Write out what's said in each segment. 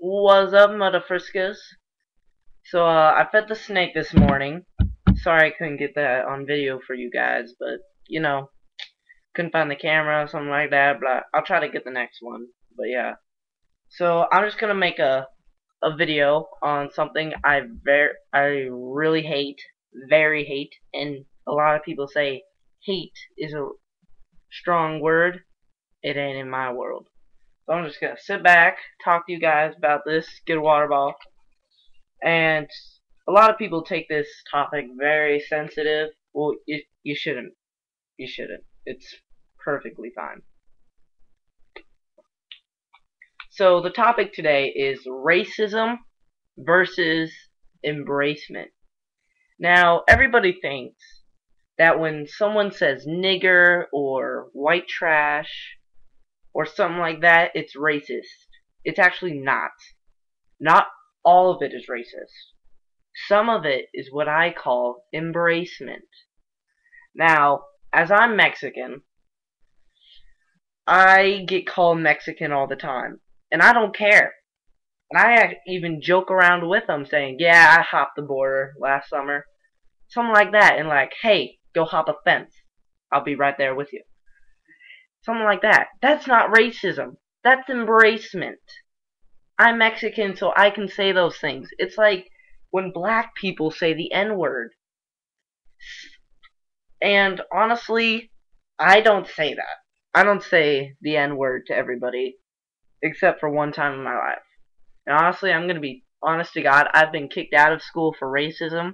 What's up, motherfuckers? So, I fed the snake this morning. Sorry I couldn't get that on video for you guys, but, you know, couldn't find the camera, something like that, but I'll try to get the next one. But yeah. So, I'm just gonna make a video on something I really hate, very hate, and a lot of people say hate is a strong word. It ain't in my world. So I'm just gonna sit back, talk to you guys about this, get a water bottle. And a lot of people take this topic very sensitive. Well, you shouldn't. You shouldn't. It's perfectly fine. So the topic today is racism versus embracement. Now, everybody thinks that when someone says nigger or white trash or something like that, it's racist. It's actually not. Not all of it is racist. Some of it is what I call embracement. Now, as I'm Mexican, I get called Mexican all the time, and I don't care. And I even joke around with them saying, yeah, I hopped the border last summer. Something like that, and like, hey, go hop a fence. I'll be right there with you. Something like that. That's not racism. That's embracement. I'm Mexican, so I can say those things. It's like when black people say the N-word. And honestly, I don't say that. I don't say the N-word to everybody, except for one time in my life. And honestly, I'm gonna be honest to God, I've been kicked out of school for racism,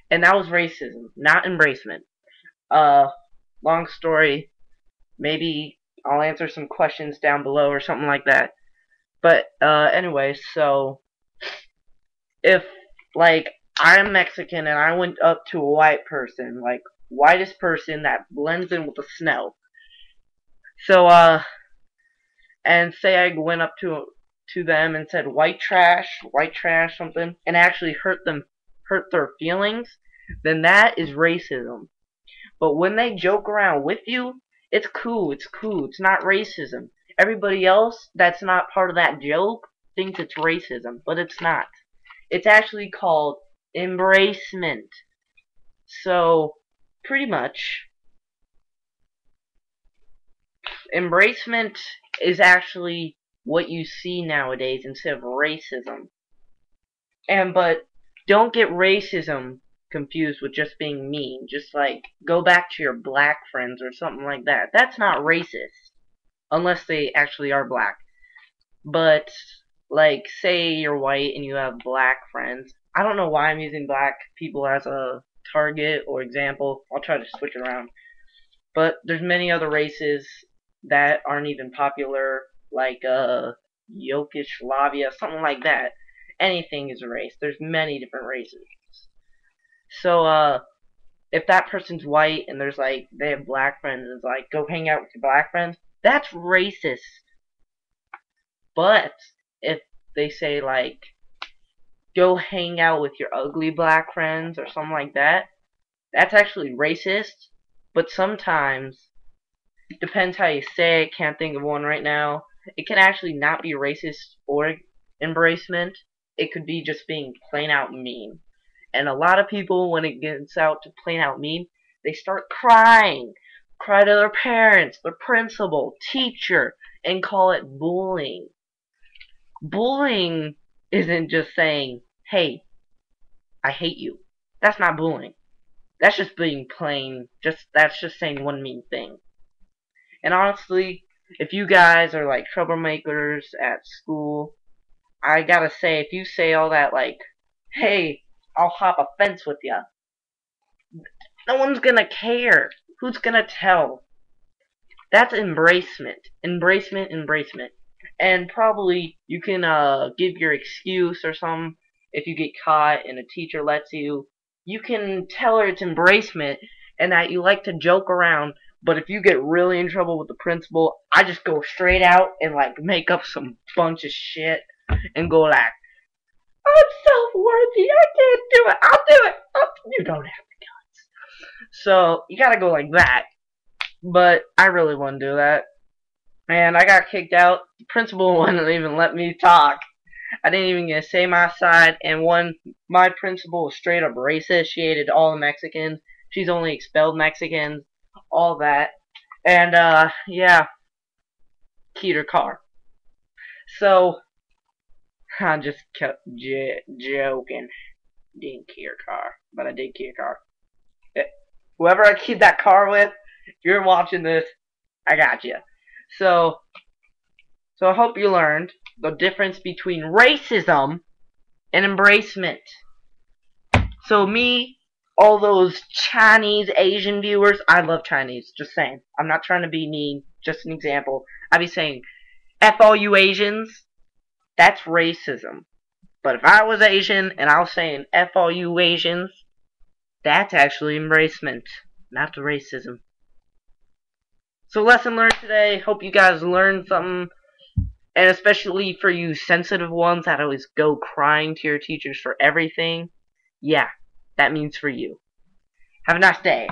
and that was racism, not embracement. Uh, long story, maybe I'll answer some questions down below or something like that. But, anyway, so, if, like, I'm Mexican and I went up to a white person, like, whitest person that blends in with the snow. So, and say I went up to them and said white trash, something, and actually hurt their feelings, then that is racism. But when they joke around with you, it's cool, it's cool, it's not racism. Everybody else that's not part of that joke thinks it's racism, but it's not. It's actually called embracement. So, pretty much, embracement is actually what you see nowadays instead of racism. But don't get racism confused with just being mean. Just like go back to your black friends or something like that. That's not racist unless they actually are black. But like say you're white and you have black friends. I don't know why I'm using black people as a target or example. I'll try to switch it around. But there's many other races that aren't even popular, like Yugoslavia, something like that. Anything is a race. There's many different races. So if that person's white and there's like they have black friends, and it's like go hang out with your black friends. That's racist. But if they say like go hang out with your ugly black friends or something like that, that's actually racist. But sometimes depends how you say it. Can't think of one right now. It can actually not be racist or embracement. It could be just being plain out mean. And a lot of people, when it gets out to plain out mean, they start crying. Cry to their parents, their principal, teacher, and call it bullying. Bullying isn't just saying, hey, I hate you. That's not bullying. That's just being plain, that's just saying one mean thing. And honestly, if you guys are like troublemakers at school, I gotta say, if you say all that like, hey, I'll hop a fence with ya, no one's gonna care. Who's gonna tell? That's embracement. Embracement. And probably you can give your excuse or something if you get caught and a teacher lets you. You can tell her it's embracement and that you like to joke around, but if you get really in trouble with the principal, I just go straight out and like make up some bunch of shit and go like, I'm self-worthy, I can't do it, I'll do it. You don't have the guts. So you gotta go like that. But I really wouldn't do that. And I got kicked out. The principal wouldn't even let me talk. I didn't even get to say my side. And my principal was straight up racist. She hated all the Mexicans. She's only expelled Mexicans, all that. And yeah, keyed her car. So I just kept joking. Didn't key her car, but I did key her car. Whoever I keyed that car with, if you're watching this, I got you. So I hope you learned the difference between racism and embracement. So me, all those Chinese, Asian viewers, I love Chinese, just saying. I'm not trying to be mean, just an example. I'd be saying, F all you Asians, that's racism. But if I was Asian and I was saying F all you Asians, that's actually embracement, not the racism. So lesson learned today. Hope you guys learned something. And especially for you sensitive ones that always go crying to your teachers for everything. Yeah, that means for you. Have a nice day.